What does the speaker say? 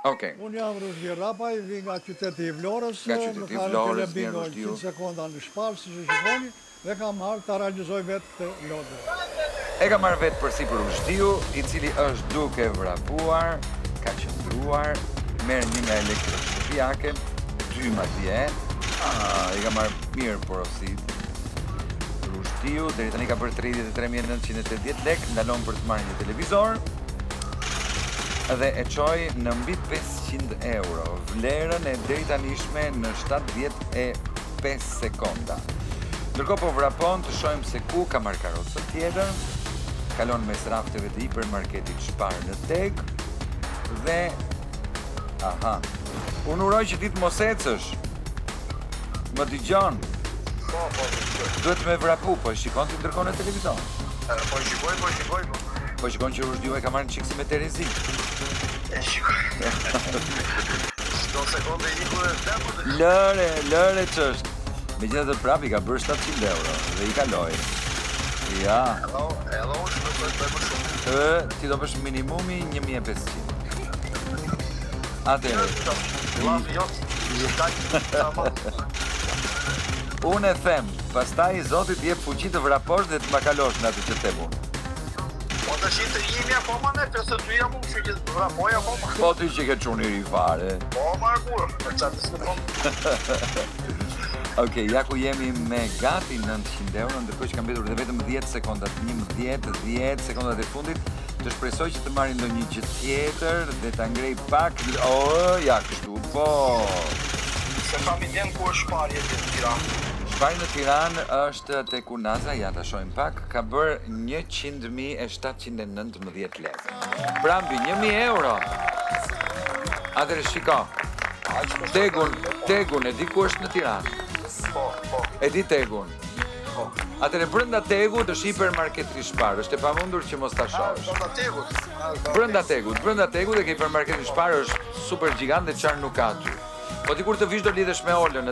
Okej. Unë jam Rushdi Rapaj, vi nga qyteti i Vlorës. Nga qyteti i Vlorës, vjen Rushdiu. 100 sekonda në shpallë, si që shikoni, dhe kam marrë të realizoj vetë të lodë. E ka marrë vetë përsi për Rushdiu, i cili është duke vrapuar, ka qëndruar, merë një nga elektroshtëpiake, 2 madje, i ka marrë mirë porosit. Rushdiu, deri tani ka bërë 33.980 lek, ndalon për të marrë një televizor, dhe e qoj në mbi 500 euro, vlerën e deri tanishme në 75 sekonda. Ndërkohë po vrapon të shojmë se ku ka marrë karrocën tjetër, kalon mes rafteve të hipermarketit Spar në Teg, dhe, unë uroj që ti të mos ecësh, më dëgjon. Po. Duhet me vrapu, po shikon ti ndërkohë në televizor. Po shikoj. Po shikon që Rushdiu e ka marrë në qikë si me Terezi. E shikoj. Sto sekonde i ku e vdekut. Lëre ç'është. Megjithatë prap i ka bërë 700 euro dhe i kaloi. Ja. Edhe unë shpesoj të bëjmë shumë. Ti do bësh minimumi 1500. Atëherë. Unë e them, pastaj Zoti t'jep fuqi të vraposh dhe të ma kalosh në atë që them unë. Po të shi të jemi akoma ne, 52 jam unë që që të vrapoj akoma. Po ty që ke quni ri fare. Po, margur, për qatë të s'këpon. Okej, ja ku jemi me gati 900 euro, ndërkohë që kam mbetur dhe vetëm 10 sekondat, 10 sekondat e fundit, të shpresoj që të marrin ndonjë gjë tjetër dhe ta ngrej pak. Ja kështu, po. Se kam i den ku është shparje të Tiranë. Shpari në Tiranë është te Kunaza, ja ta shohim pak, ka bërë 100.719 lekë. Pra mbi 1.000 euro. Atëre shiko. Tegun, e di ku është në Tiranë? Po. E di Tegun? Po. Atëre brenda Tegut është hipermarketi Spar, është e pamundur që mos ta shohësh. Brenda Tegut e ke hipermarketi Spar është super gjigant dhe çfarë nuk ka aty. Po ti kur të vish do lidhesh me Olën